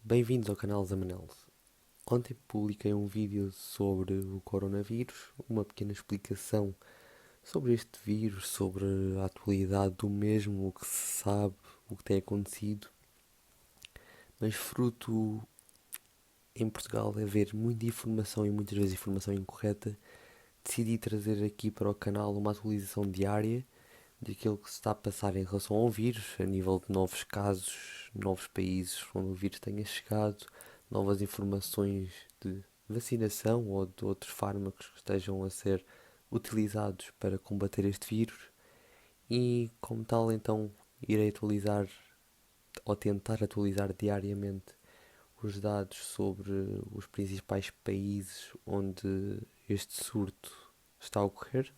Bem-vindos ao canal Zamenel. Ontem publiquei um vídeo sobre o coronavírus, uma pequena explicação sobre este vírus, sobre a atualidade do mesmo, o que se sabe, o que tem acontecido. Mas fruto em Portugal haver muita informação e muitas vezes informação incorreta, decidi trazer aqui para o canal uma atualização diária daquilo que se está a passar em relação ao vírus, a nível de novos casos, novos países onde o vírus tenha chegado, novas informações de vacinação ou de outros fármacos que estejam a ser utilizados para combater este vírus e, como tal, então irei atualizar ou tentar atualizar diariamente os dados sobre os principais países onde este surto está a ocorrer.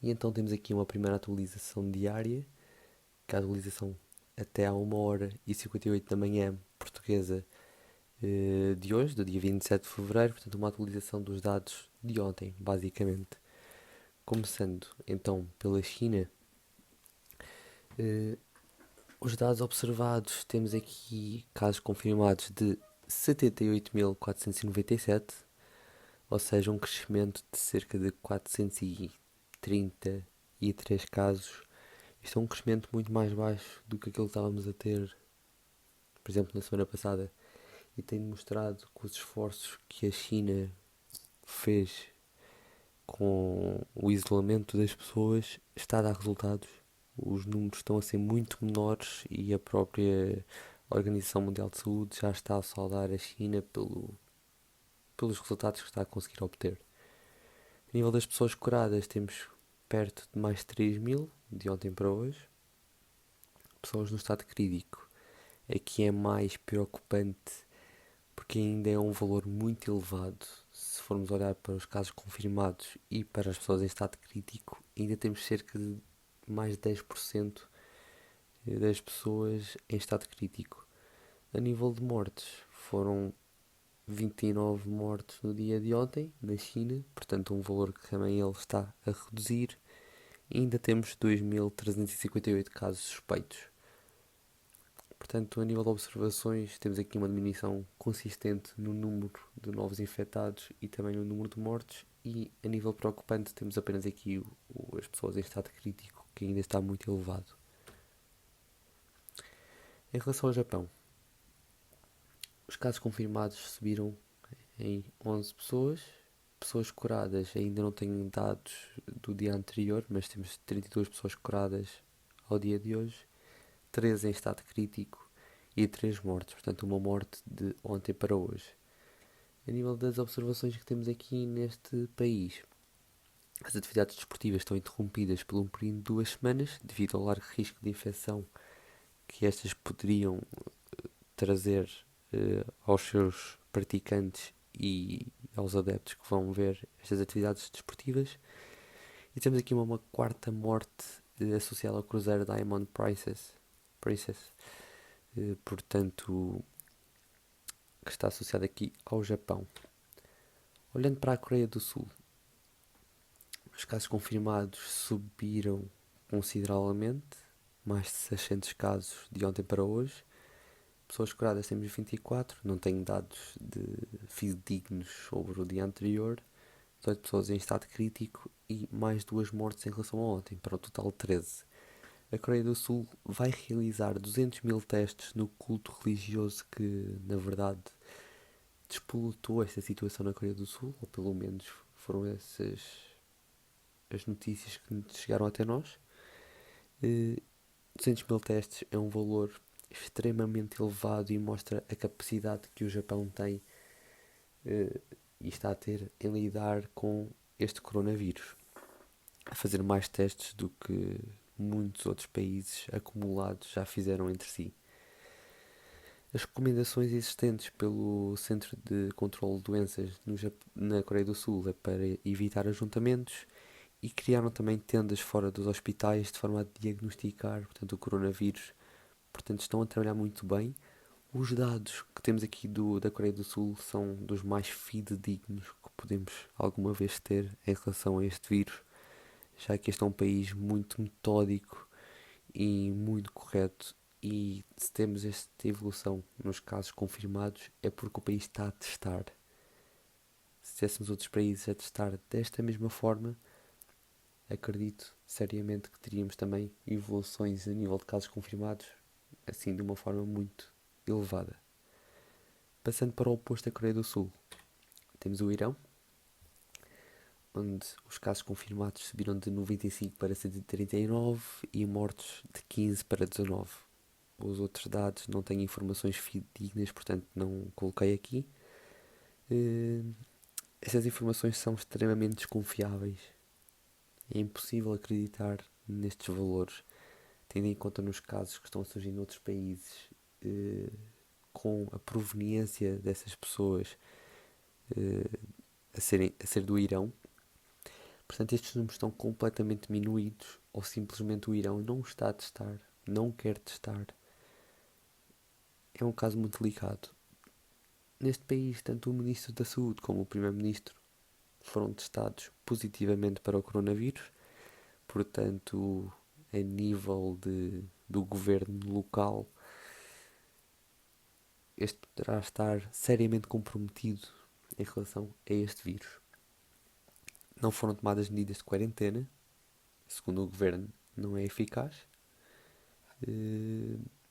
E então temos aqui uma primeira atualização diária, que é a atualização até à 1h58 da manhã portuguesa de hoje, do dia 27 de fevereiro, portanto uma atualização dos dados de ontem, basicamente. Começando então pela China, os dados observados, temos aqui casos confirmados de 78.497, ou seja, um crescimento de cerca de 433 casos. Isto é um crescimento muito mais baixo do que aquilo que estávamos a ter, por exemplo, na semana passada, e tem demonstrado que os esforços que a China fez com o isolamento das pessoas está a dar resultados. Os números estão a ser muito menores e a própria Organização Mundial de Saúde já está a saudar a China pelos resultados que está a conseguir obter. A nível das pessoas curadas, temos perto de mais de 3.000 de ontem para hoje. Pessoas no estado crítico. Aqui é mais preocupante porque ainda é um valor muito elevado. Se formos olhar para os casos confirmados e para as pessoas em estado crítico, ainda temos cerca de mais de 10% das pessoas em estado crítico. A nível de mortes, foram 29 mortes no dia de ontem, na China, portanto um valor que também ele está a reduzir. E ainda temos 2.358 casos suspeitos. Portanto, a nível de observações, temos aqui uma diminuição consistente no número de novos infectados e também no número de mortes. E a nível preocupante, temos apenas aqui as pessoas em estado crítico, que ainda está muito elevado. Em relação ao Japão, os casos confirmados subiram em 11 pessoas. Pessoas curadas, ainda não tenho dados do dia anterior, mas temos 32 pessoas curadas ao dia de hoje, 13 em estado crítico e 3 mortes, portanto uma morte de ontem para hoje. A nível das observações que temos aqui neste país, as atividades desportivas estão interrompidas por um período de 2 semanas devido ao largo risco de infecção que estas poderiam trazer aos seus praticantes e aos adeptos que vão ver estas atividades desportivas. E temos aqui uma quarta morte associada ao cruzeiro Diamond Princess, portanto, que está associado aqui ao Japão. Olhando para a Coreia do Sul, os casos confirmados subiram consideravelmente, mais de 600 casos de ontem para hoje. Pessoas curadas temos 24, não tenho dados fidedignos sobre o dia anterior. 18 pessoas em estado crítico e mais 2 mortes em relação a ontem, para o total de 13. A Coreia do Sul vai realizar 200.000 testes no culto religioso que, na verdade, despolutou esta situação na Coreia do Sul, ou pelo menos foram essas as notícias que chegaram até nós. 200.000 testes é um valor extremamente elevado e mostra a capacidade que o Japão tem e está a ter em lidar com este coronavírus, a fazer mais testes do que muitos outros países acumulados já fizeram entre si. As recomendações existentes pelo Centro de Controlo de Doenças na Coreia do Sul é para evitar ajuntamentos e criaram também tendas fora dos hospitais de forma a diagnosticar, portanto, o coronavírus. Portanto, estão a trabalhar muito bem. Os dados que temos aqui da Coreia do Sul são dos mais fidedignos que podemos alguma vez ter em relação a este vírus, já que este é um país muito metódico e muito correto E se temos esta evolução nos casos confirmados é porque o país está a testar. Se tivéssemos outros países a testar desta mesma forma, acredito seriamente que teríamos também evoluções a nível de casos confirmados, assim de uma forma muito elevada. Passando para o oposto da Coreia do Sul, temos o Irão, onde os casos confirmados subiram de 95 para 139 e mortos de 15 para 19. Os outros dados não tenho informações fidedignas, portanto não coloquei aqui. Essas informações são extremamente desconfiáveis. É impossível acreditar nestes valores, tendo em conta nos casos que estão a surgir noutros países, com a proveniência dessas pessoas a ser do Irão. Portanto, estes números estão completamente diminuídos, ou simplesmente o Irão não está a testar, não quer testar. É um caso muito delicado. Neste país, tanto o Ministro da Saúde como o Primeiro-Ministro foram testados positivamente para o coronavírus, portanto, a nível do governo local, este poderá estar seriamente comprometido em relação a este vírus. Não foram tomadas medidas de quarentena, segundo o governo, não é eficaz.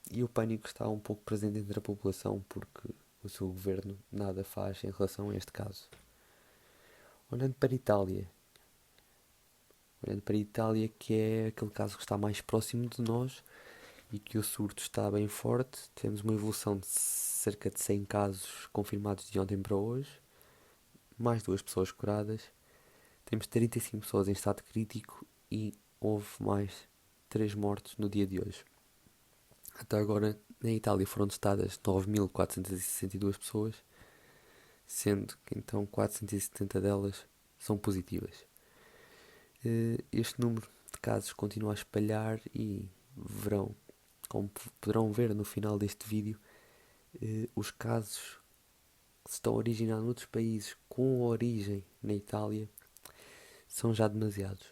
E o pânico está um pouco presente entre a população porque o seu governo nada faz em relação a este caso. Olhando para a Itália, que é aquele caso que está mais próximo de nós e que o surto está bem forte, temos uma evolução de cerca de 100 casos confirmados de ontem para hoje, mais 2 pessoas curadas, temos 35 pessoas em estado crítico e houve mais 3 mortes no dia de hoje. Até agora, na Itália foram testadas 9.462 pessoas, sendo que então 470 delas são positivas. Este número de casos continua a espalhar e verão, como poderão ver no final deste vídeo, os casos que se estão a originar noutros países com origem na Itália são já demasiados.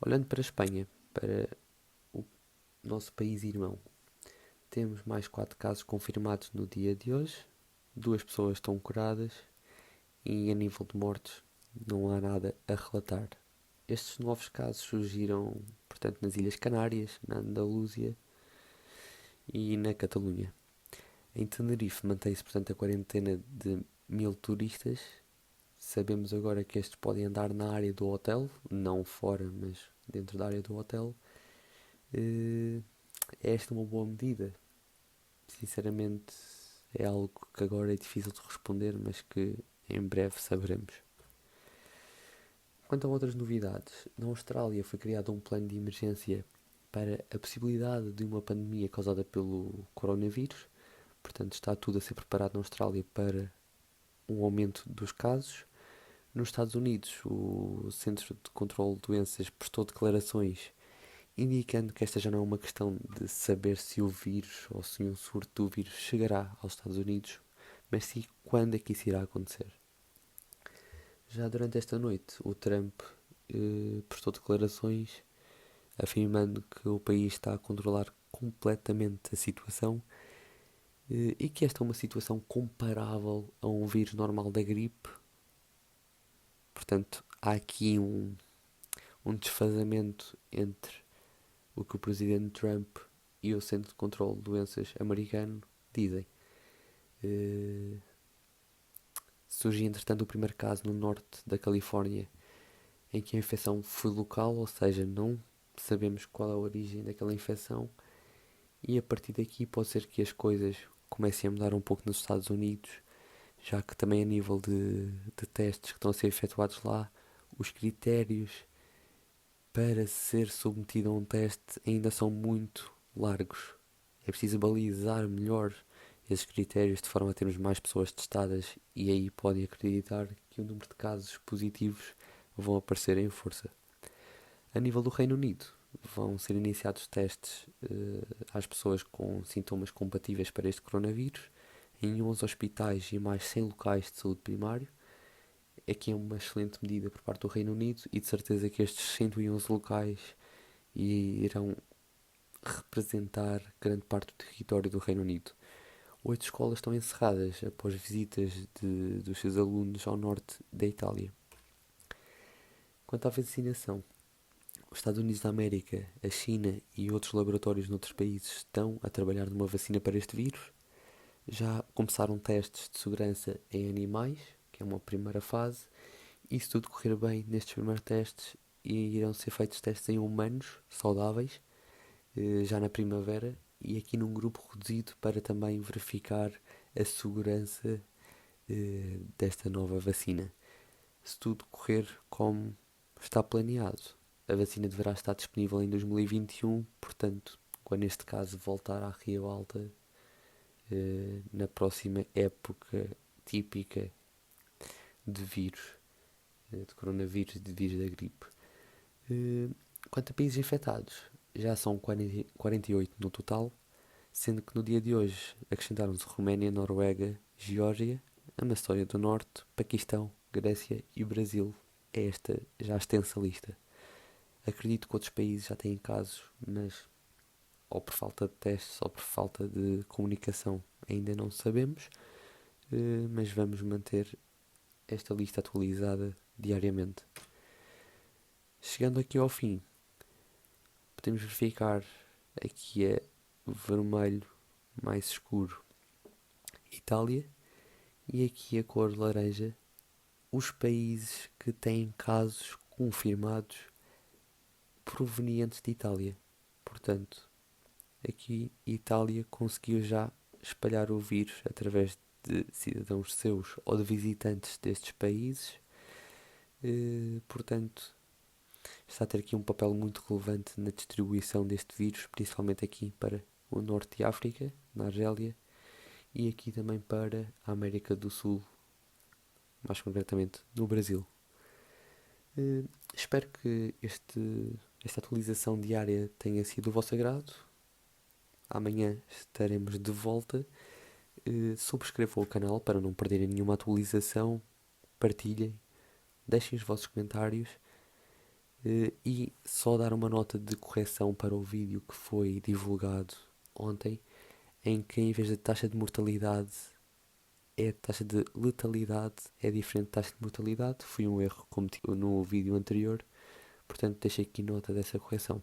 Olhando para a Espanha, para o nosso país irmão, temos mais 4 casos confirmados no dia de hoje, 2 pessoas estão curadas e a nível de mortes não há nada a relatar. Estes novos casos surgiram, portanto, nas Ilhas Canárias, na Andaluzia e na Catalunha. Em Tenerife mantém-se, portanto, a quarentena de 1000 turistas. Sabemos agora que estes podem andar na área do hotel, não fora, mas dentro da área do hotel. É esta uma boa medida? Sinceramente, é algo que agora é difícil de responder, mas que em breve saberemos. Quanto a outras novidades, na Austrália foi criado um plano de emergência para a possibilidade de uma pandemia causada pelo coronavírus. Portanto, está tudo a ser preparado na Austrália para um aumento dos casos. Nos Estados Unidos, o Centro de Controlo de Doenças prestou declarações indicando que esta já não é uma questão de saber se o vírus ou se um surto do vírus chegará aos Estados Unidos, mas sim quando é que isso irá acontecer. Já durante esta noite, o Trump prestou declarações afirmando que o país está a controlar completamente a situação e que esta é uma situação comparável a um vírus normal da gripe. Portanto, há aqui um desfazamento entre o que o presidente Trump e o Centro de Controlo de Doenças americano dizem. Surgiu, entretanto, o primeiro caso no norte da Califórnia em que a infecção foi local, ou seja, não sabemos qual é a origem daquela infecção, e a partir daqui pode ser que as coisas comecem a mudar um pouco nos Estados Unidos, já que também a nível de testes que estão a ser efetuados lá, os critérios para ser submetido a um teste ainda são muito largos. É preciso balizar melhor esses critérios de forma a termos mais pessoas testadas e aí podem acreditar que o número de casos positivos vão aparecer em força. A nível do Reino Unido, vão ser iniciados testes às pessoas com sintomas compatíveis para este coronavírus em 11 hospitais e mais 100 locais de saúde primário. Aqui é uma excelente medida por parte do Reino Unido e de certeza que estes 111 locais irão representar grande parte do território do Reino Unido. 8 escolas estão encerradas após visitas dos seus alunos ao norte da Itália. Quanto à vacinação, os Estados Unidos da América, a China e outros laboratórios noutros países estão a trabalhar numa vacina para este vírus. Já começaram testes de segurança em animais, que é uma primeira fase, e se tudo correr bem nestes primeiros testes, irão ser feitos testes em humanos saudáveis, já na primavera, e aqui num grupo reduzido para também verificar a segurança desta nova vacina. Se tudo correr como está planeado, a vacina deverá estar disponível em 2021, portanto, quando neste caso voltar à ribalta, na próxima época típica de vírus, de coronavírus e de vírus da gripe. Quanto a países infectados, já são 48 no total, sendo que no dia de hoje acrescentaram-se Roménia, Noruega, Geórgia, a Macedónia do Norte, Paquistão, Grécia e o Brasil. É esta já a extensa lista. Acredito que outros países já têm casos, mas ou por falta de testes ou por falta de comunicação ainda não sabemos, mas vamos manter esta lista atualizada diariamente. Chegando aqui ao fim, podemos verificar aqui é vermelho mais escuro Itália e aqui a cor laranja os países que têm casos confirmados provenientes de Itália. Portanto, aqui Itália conseguiu já espalhar o vírus através de cidadãos seus ou de visitantes destes países. Portanto, está a ter aqui um papel muito relevante na distribuição deste vírus, principalmente aqui para o norte de África, na Argélia, e aqui também para a América do Sul, mais concretamente no Brasil. Espero que esta atualização diária tenha sido do vosso agrado. Amanhã estaremos de volta. Subscrevam o canal para não perderem nenhuma atualização. Partilhem, deixem os vossos comentários. E só dar uma nota de correção para o vídeo que foi divulgado ontem, em que em vez da taxa de mortalidade a taxa de letalidade é diferente da taxa de mortalidade. Foi um erro cometido no vídeo anterior, portanto deixei aqui nota dessa correção.